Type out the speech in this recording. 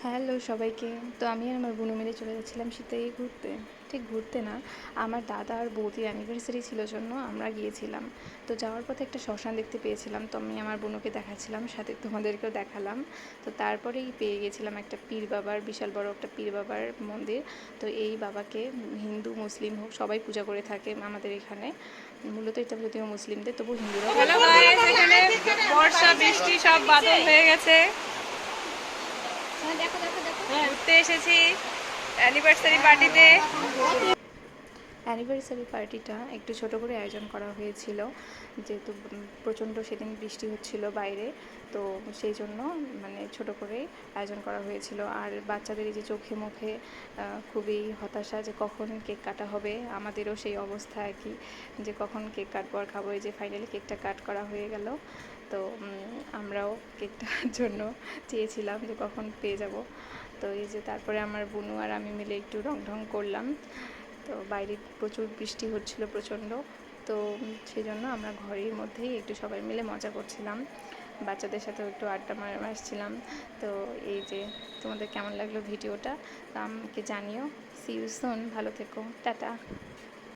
Hello সবাইকে। তো আমি আর আমার বোনু মিলে চলে যাচ্ছিলাম শীতে ঘুরতে। ঠিক ঘুরতে না, আমার দাদা আর বৌদির অ্যানিভার্সারি ছিল জন্য আমরা গিয়েছিলাম। তো যাওয়ার পথে একটা শ্মশান দেখতে পেয়েছিলাম, তো আমি আমার বোনুকে দেখাচ্ছিলাম, সাথে তোমাদেরকেও দেখালাম। তো তারপরেই পেয়ে গেছিলাম একটা পীর বাবার, বিশাল বড় একটা পীর বাবার মন্দির। তো এই বাবাকে হিন্দু মুসলিম হোক সবাই পূজা করে থাকে আমাদের এখানে। মূলত এটা যদিও মুসলিমদের, তবু হিন্দুরাও হ্যালো গাইস, এখানে বর্ষা বৃষ্টি সব বাদল হয়ে গেছে। ঘুরতে এসেছি অ্যানিভার্সারি পার্টিতে। অ্যানিভার্সারি পার্টিটা একটু ছোট করে আয়োজন করা হয়েছিল, যেহেতু প্রচণ্ড সেদিন বৃষ্টি হচ্ছিল বাইরে। তো সেই জন্য মানে ছোট করে আয়োজন করা হয়েছিল। আর বাচ্চাদের এই যে চোখে মুখে খুবই হতাশা যে কখন কেক কাটা হবে, আমাদেরও সেই অবস্থা আর কি, যে কখন কেক কাটবো আর খাবো। এই যে ফাইনালি কেকটা কাট করা হয়ে গেল। তো আমরাও কেকটার জন্য চেয়েছিলাম যে কখন পেয়ে যাব। তো এই যে তারপরে আমার বুনু আর আমি মিলে একটু রং ঢং করলাম। তো বাইরে প্রচুর বৃষ্টি হচ্ছিল প্রচণ্ড। তো সেই জন্য আমরা ঘরের মধ্যেই একটু সবাই মিলে মজা করছিলাম, বাচ্চাদের সাথেও একটু আড্ডা মারছিলাম। তো এই যে তোমাদের কেমন লাগলো ভিডিওটা, তো আমাকে জানিও। সি ইউ সুন, ভালো থেকো, টাটা।